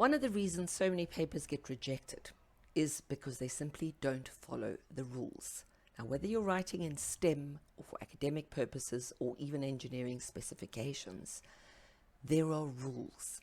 One of the reasons so many papers get rejected is because they simply don't follow the rules. Now, whether you're writing in STEM or for academic purposes or even engineering specifications, there are rules.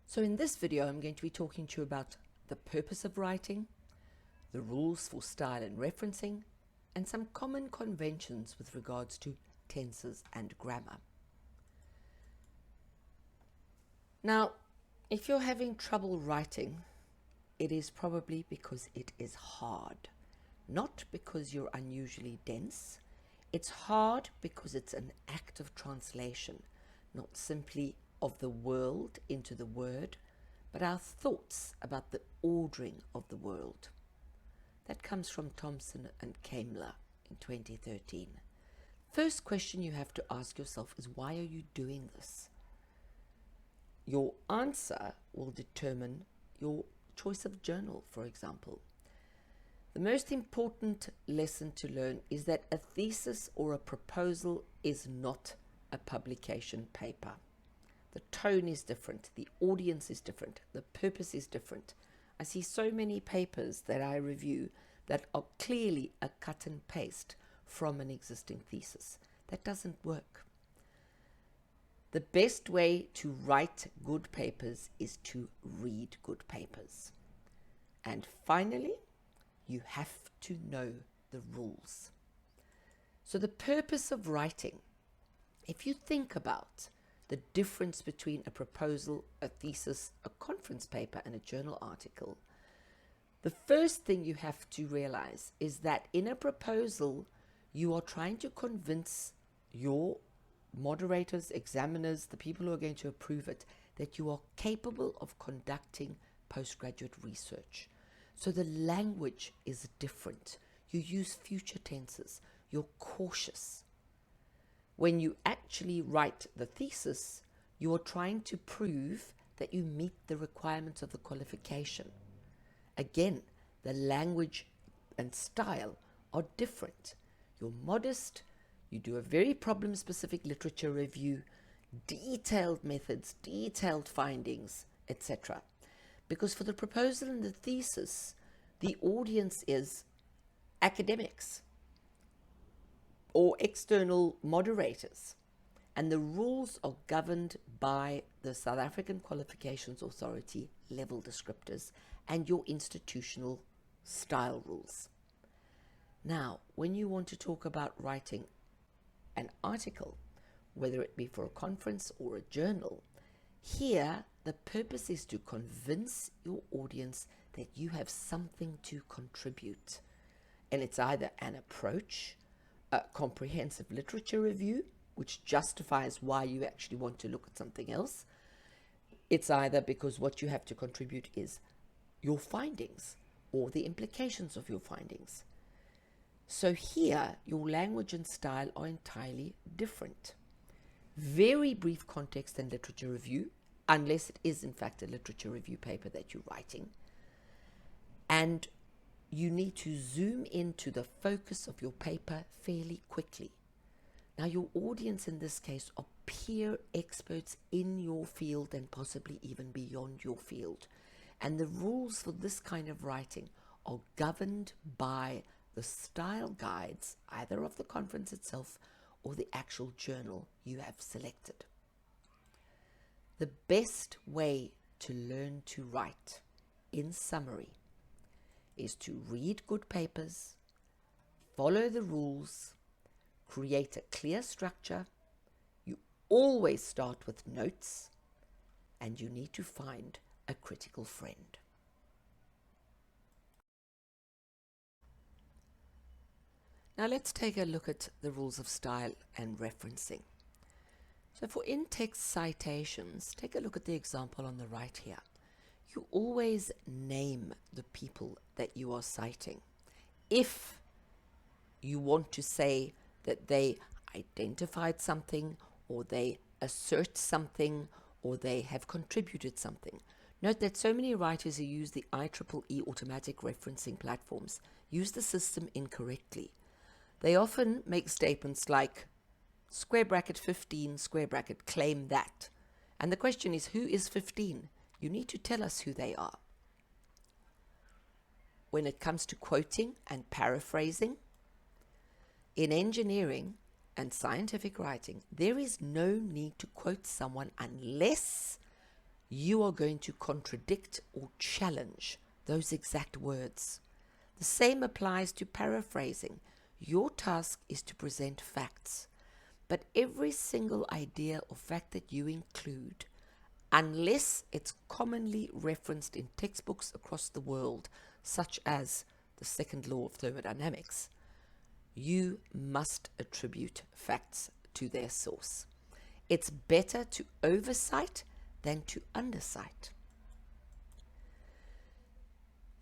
So in this video, I'm going to be talking to you about the purpose of writing, the rules for style and referencing, and some common conventions with regards to tenses and grammar. Now, if you're having trouble writing, it is probably because it is hard, not because you're unusually dense. It's hard because it's an act of translation, not simply of the world into the word, but our thoughts about the ordering of the world. That comes from Thompson and Kaimler in 2013. First question you have to ask yourself is, why are you doing this? Your answer will determine your choice of journal, for example. The most important lesson to learn is that a thesis or a proposal is not a publication paper. The tone is different, the audience is different, the purpose is different. I see so many papers that I review that are clearly a cut and paste from an existing thesis. That doesn't work. The best way to write good papers is to read good papers. And finally, you have to know the rules. So the purpose of writing, if you think about the difference between a proposal, a thesis, a conference paper, and a journal article, the first thing you have to realize is that in a proposal, you are trying to convince your moderators, examiners, the people who are going to approve it, that you are capable of conducting postgraduate research. So the language is different. You use future tenses. You're cautious. When you actually write the thesis, you are trying to prove that you meet the requirements of the qualification. Again, the language and style are different. You're modest. You do a very problem-specific literature review, detailed methods, detailed findings, etc. Because for the proposal and the thesis, the audience is academics or external moderators, and the rules are governed by the South African Qualifications Authority level descriptors and your institutional style rules. Now, when you want to talk about writing an article, whether it be for a conference or a journal, here the purpose is to convince your audience that you have something to contribute. And it's either an approach, a comprehensive literature review, which justifies why you actually want to look at something else. It's either because what you have to contribute is your findings or the implications of your findings. So here, your language and style are entirely different. Very brief context and literature review, unless it is in fact a literature review paper that you're writing. And you need to zoom into the focus of your paper fairly quickly. Now, your audience in this case are peer experts in your field and possibly even beyond your field. And the rules for this kind of writing are governed by the style guides, either of the conference itself or the actual journal you have selected. The best way to learn to write, in summary, is to read good papers, follow the rules, create a clear structure. You always start with notes, and you need to find a critical friend. Now let's take a look at the rules of style and referencing. So for in-text citations, take a look at the example on the right here. You always name the people that you are citing. If you want to say that they identified something, or they assert something, or they have contributed something. Note that so many writers who use the IEEE automatic referencing platforms use the system incorrectly. They often make statements like square bracket 15, square bracket, claim that. And the question is, who is 15? You need to tell us who they are. When it comes to quoting and paraphrasing, in engineering and scientific writing, there is no need to quote someone unless you are going to contradict or challenge those exact words. The same applies to paraphrasing. Your task is to present facts, but every single idea or fact that you include, unless it's commonly referenced in textbooks across the world, such as the second law of thermodynamics, you must attribute facts to their source. It's better to oversight than to undercite.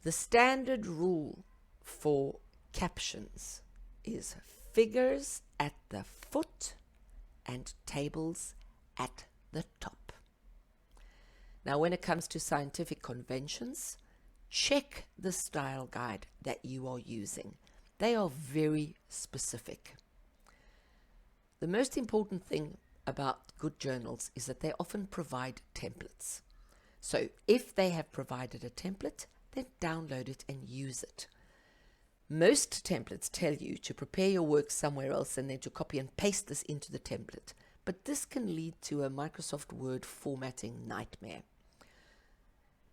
The standard rule for captions is figures at the foot and tables at the top. Now, when it comes to scientific conventions, check the style guide that you are using. They are very specific. The most important thing about good journals is that they often provide templates. So if they have provided a template, then download it and use it. Most templates tell you to prepare your work somewhere else and then to copy and paste this into the template. But this can lead to a Microsoft Word formatting nightmare.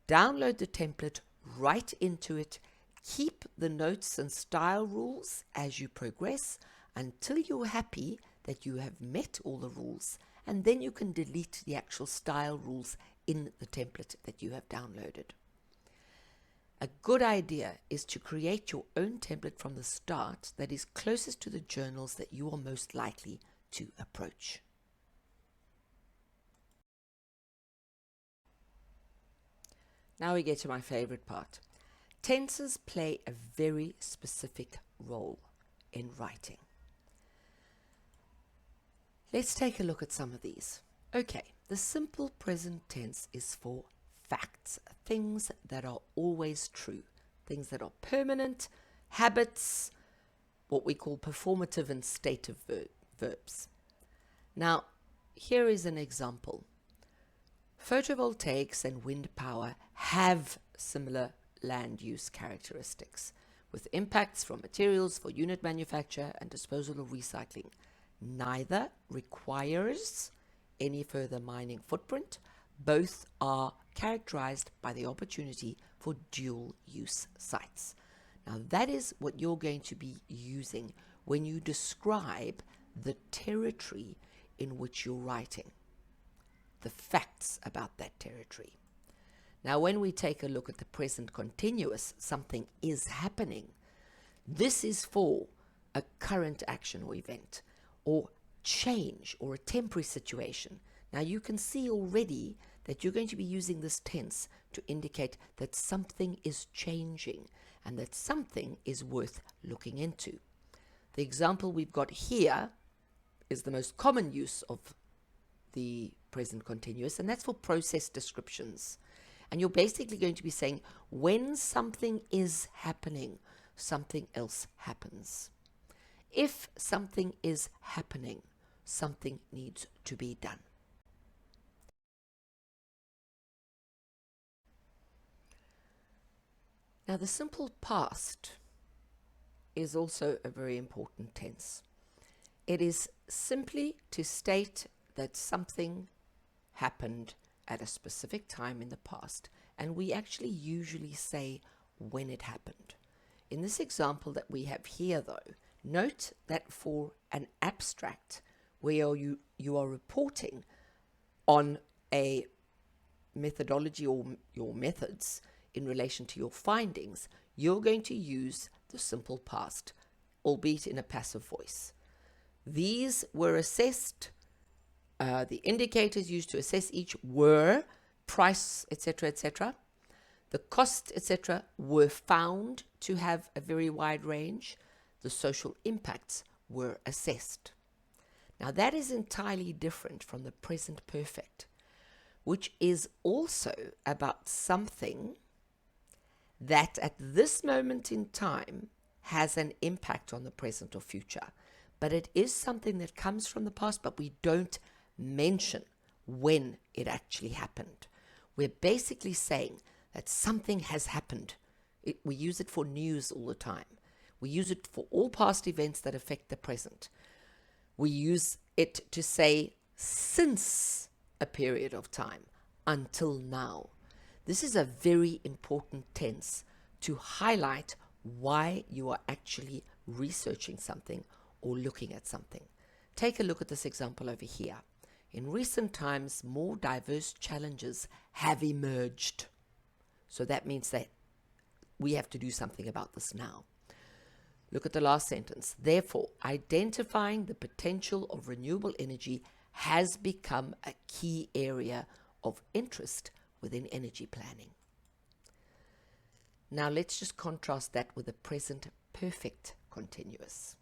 Download the template, write into it, keep the notes and style rules as you progress until you're happy that you have met all the rules, and then you can delete the actual style rules in the template that you have downloaded. A good idea is to create your own template from the start that is closest to the journals that you are most likely to approach. Now we get to my favorite part. Tenses play a very specific role in writing. Let's take a look at some of these. Okay, the simple present tense is for facts, things that are always true, things that are permanent, habits, what we call performative and stative verbs. Now, here is an example. Photovoltaics and wind power have similar land use characteristics, with impacts from materials for unit manufacture and disposal or recycling. Neither requires any further mining footprint. Both are characterized by the opportunity for dual use sites. Now that is what you're going to be using when you describe the territory in which you're writing, the facts about that territory. Now when we take a look at the present continuous, something is happening. This is for a current action or event, or change, or a temporary situation. Now you can see already that you're going to be using this tense to indicate that something is changing and that something is worth looking into. The example we've got here is the most common use of the present continuous, and that's for process descriptions. And you're basically going to be saying when something is happening, something else happens. If something is happening, something needs to be done. Now, the simple past is also a very important tense. It is simply to state that something happened at a specific time in the past, and we actually usually say when it happened. In this example that we have here, though, note that for an abstract where you are reporting on a methodology or your methods in relation to your findings, you're going to use the simple past, albeit in a passive voice. These were assessed, the indicators used to assess each were price, etc., etc. The costs, etc., were found to have a very wide range. The social impacts were assessed. Now that is entirely different from the present perfect, which is also about something that at this moment in time has an impact on the present or future. But it is something that comes from the past, but we don't mention when it actually happened. We're basically saying that something has happened. We use it for news all the time. We use it for all past events that affect the present. We use it to say since a period of time until now. This is a very important tense to highlight why you are actually researching something or looking at something. Take a look at this example over here. In recent times, more diverse challenges have emerged. So that means that we have to do something about this now. Look at the last sentence. Therefore, identifying the potential of renewable energy has become a key area of interest within energy planning. Now let's just contrast that with the present perfect continuous.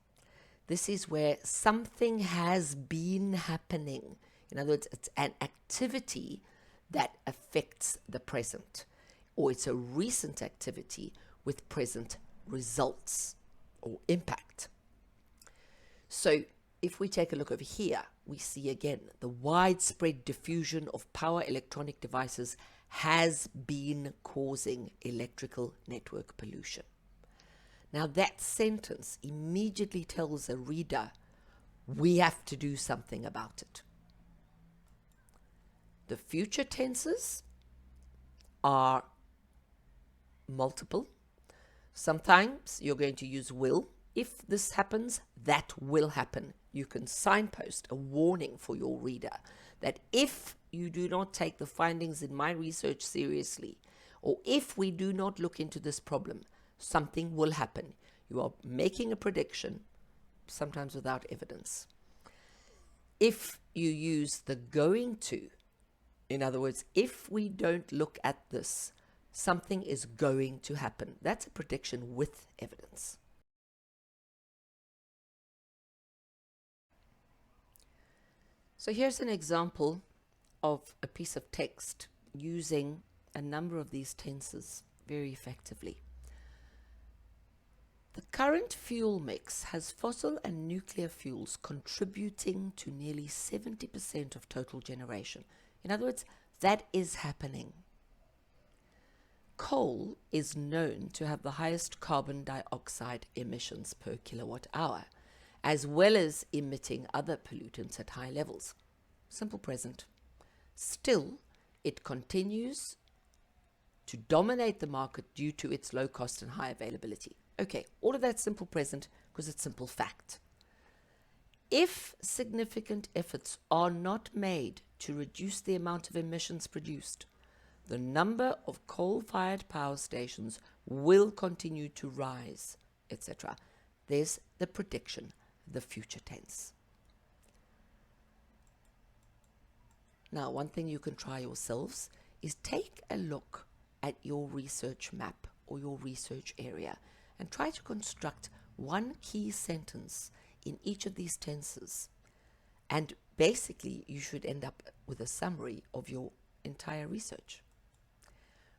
This is where something has been happening. In other words, it's an activity that affects the present, or it's a recent activity with present results or impact. So if we take a look over here, we see again the widespread diffusion of power electronic devices has been causing electrical network pollution. Now that sentence immediately tells a reader we have to do something about it. The future tenses are multiple. Sometimes you're going to use will. If this happens, that will happen. You can signpost a warning for your reader that if you do not take the findings in my research seriously, or if we do not look into this problem, something will happen. You are making a prediction, sometimes without evidence. If you use the going to, in other words, if we don't look at this, something is going to happen. That's a prediction with evidence. So here's an example of a piece of text using a number of these tenses very effectively. The current fuel mix has fossil and nuclear fuels contributing to nearly 70% of total generation. In other words, that is happening. Coal is known to have the highest carbon dioxide emissions per kilowatt hour, as well as emitting other pollutants at high levels. Simple present. Still, it continues to dominate the market due to its low cost and high availability. Okay, all of that simple present because it's simple fact. If significant efforts are not made to reduce the amount of emissions produced, the number of coal-fired power stations will continue to rise, etc. There's the prediction, the future tense. Now, one thing you can try yourselves is take a look at your research map or your research area and try to construct one key sentence in each of these tenses. And basically, you should end up with a summary of your entire research.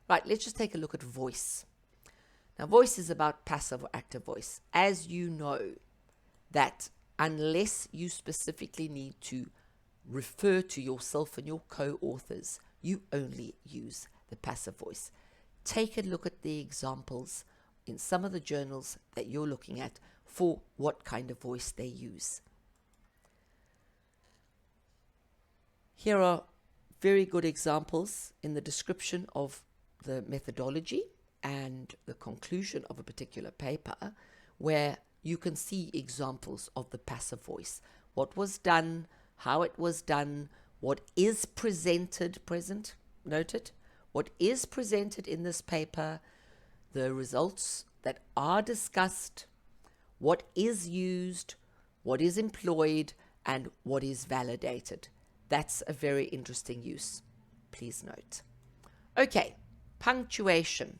Right, let's just take a look at voice. Now, voice is about passive or active voice. As you know, that unless you specifically need to refer to yourself and your co-authors, you only use the passive voice. Take a look at the examples in some of the journals that you're looking at for what kind of voice they use. Here are very good examples in the description of the methodology and the conclusion of a particular paper where you can see examples of the passive voice. What was done, how it was done, what is presented, present, noted, what is presented in this paper, the results that are discussed, what is used, what is employed, and what is validated. That's a very interesting use. Please note. Okay, punctuation.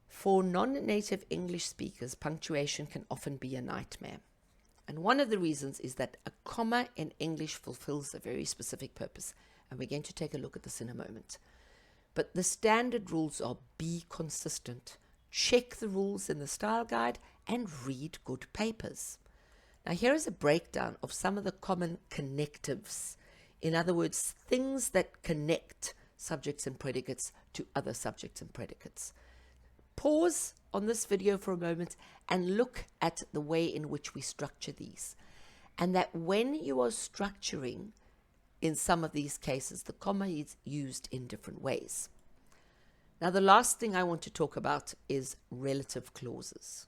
For non-native English speakers, punctuation can often be a nightmare. And one of the reasons is that a comma in English fulfills a very specific purpose. And we're going to take a look at this in a moment. But the standard rules are be consistent, check the rules in the style guide, and read good papers. Now here is a breakdown of some of the common connectives. In other words, things that connect subjects and predicates to other subjects and predicates. Pause on this video for a moment and look at the way in which we structure these. And that when you are structuring, in some of these cases, the comma is used in different ways. Now, the last thing I want to talk about is relative clauses,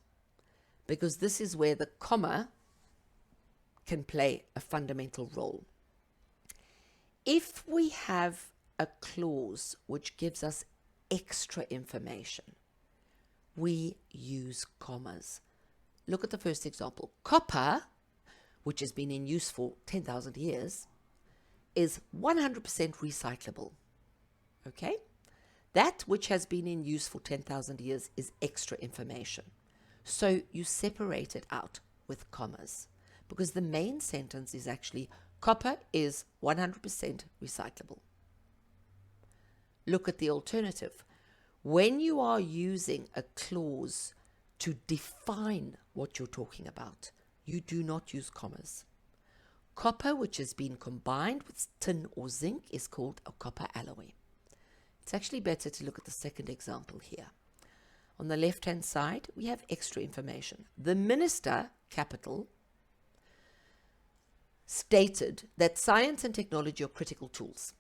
because this is where the comma can play a fundamental role. If we have a clause which gives us extra information, we use commas. Look at the first example. Copper, which has been in use for 10,000 years, is 100% recyclable. Okay? That which has been in use for 10,000 years is extra information. So you separate it out with commas, because the main sentence is actually copper is 100% recyclable. Look at the alternative. When you are using a clause to define what you're talking about, you do not use commas. Copper, which has been combined with tin or zinc, is called a copper alloy. It's actually better to look at the second example here. On the left-hand side, we have extra information. The minister, capital, stated that science and technology are critical tools.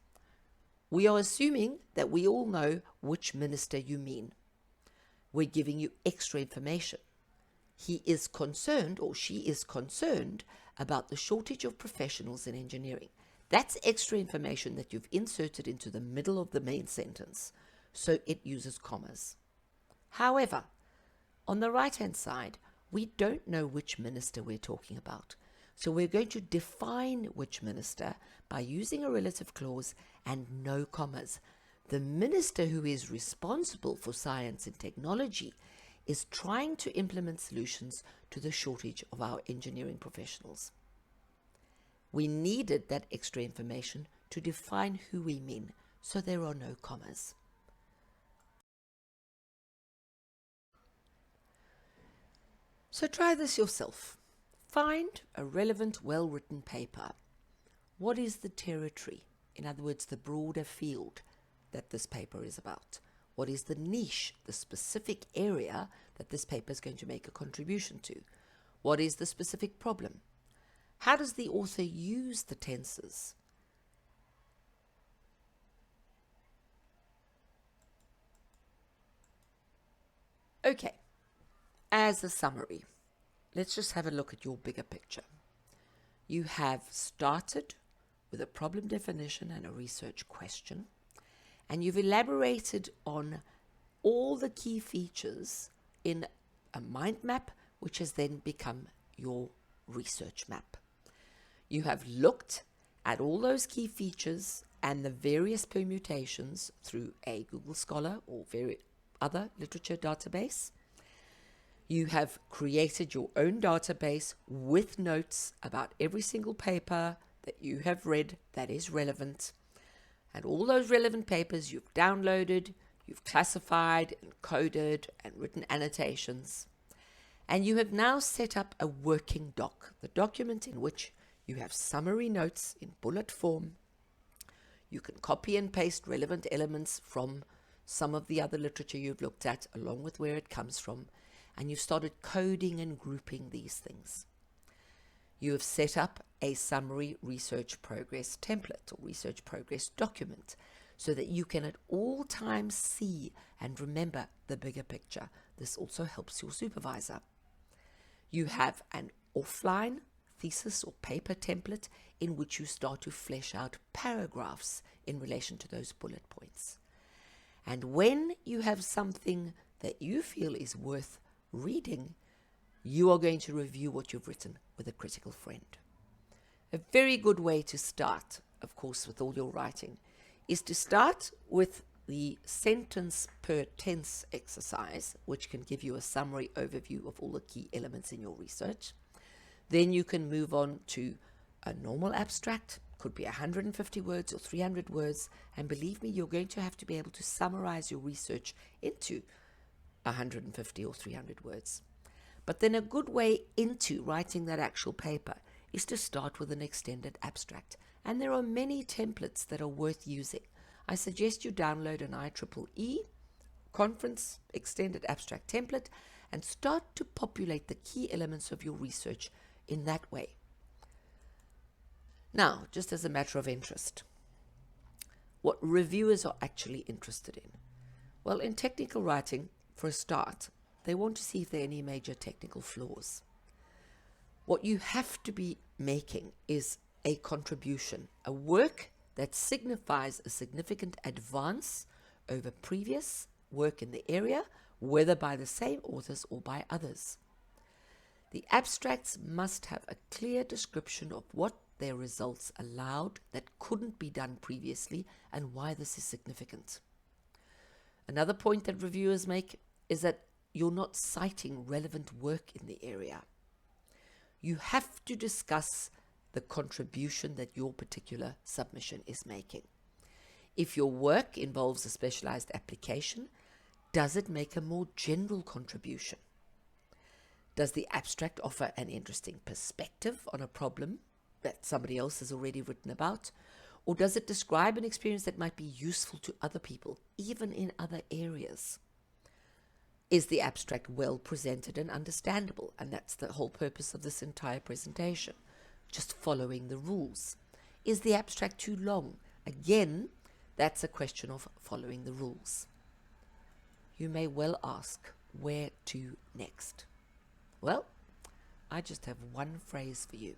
We are assuming that we all know which minister you mean. We're giving you extra information. He is concerned, or she is concerned, about the shortage of professionals in engineering. That's extra information that you've inserted into the middle of the main sentence, so it uses commas. However, on the right-hand side, we don't know which minister we're talking about. So we're going to define which minister by using a relative clause and no commas. The minister who is responsible for science and technology is trying to implement solutions to the shortage of our engineering professionals. We needed that extra information to define who we mean, so there are no commas. So try this yourself. Find a relevant, well-written paper. What is the territory? In other words, the broader field that this paper is about. What is the niche, the specific area that this paper is going to make a contribution to? What is the specific problem? How does the author use the tenses? Okay, as a summary, let's just have a look at your bigger picture. You have started with a problem definition and a research question, and you've elaborated on all the key features in a mind map, which has then become your research map. You have looked at all those key features and the various permutations through a Google Scholar or other literature database. You have created your own database with notes about every single paper that you have read that is relevant. And all those relevant papers you've downloaded, you've classified and coded and written annotations. And you have now set up a working doc, the document in which you have summary notes in bullet form. You can copy and paste relevant elements from some of the other literature you've looked at, along with where it comes from, and you've started coding and grouping these things. You have set up a summary research progress template or research progress document so that you can at all times see and remember the bigger picture. This also helps your supervisor. You have an offline thesis or paper template in which you start to flesh out paragraphs in relation to those bullet points. And when you have something that you feel is worth reading, you are going to review what you've written with a critical friend. A very good way to start, of course, with all your writing, is to start with the sentence per tense exercise, which can give you a summary overview of all the key elements in your research. Then you can move on to a normal abstract, could be 150 words or 300 words, and believe me, you're going to have to be able to summarize your research into 150 or 300 words. But then a good way into writing that actual paper is to start with an extended abstract. And there are many templates that are worth using. I suggest you download an IEEE conference extended abstract template and start to populate the key elements of your research in that way. Now, just as a matter of interest, what reviewers are actually interested in. Well, in technical writing, for a start, they want to see if there are any major technical flaws. What you have to be making is a contribution, a work that signifies a significant advance over previous work in the area, whether by the same authors or by others. The abstracts must have a clear description of what their results allowed that couldn't be done previously and why this is significant. Another point that reviewers make is that you're not citing relevant work in the area. You have to discuss the contribution that your particular submission is making. If your work involves a specialized application, does it make a more general contribution? Does the abstract offer an interesting perspective on a problem that somebody else has already written about? Or does it describe an experience that might be useful to other people, even in other areas? Is the abstract well presented and understandable? And that's the whole purpose of this entire presentation, just following the rules. Is the abstract too long? Again, that's a question of following the rules. You may well ask, where to next? Well, I just have one phrase for you.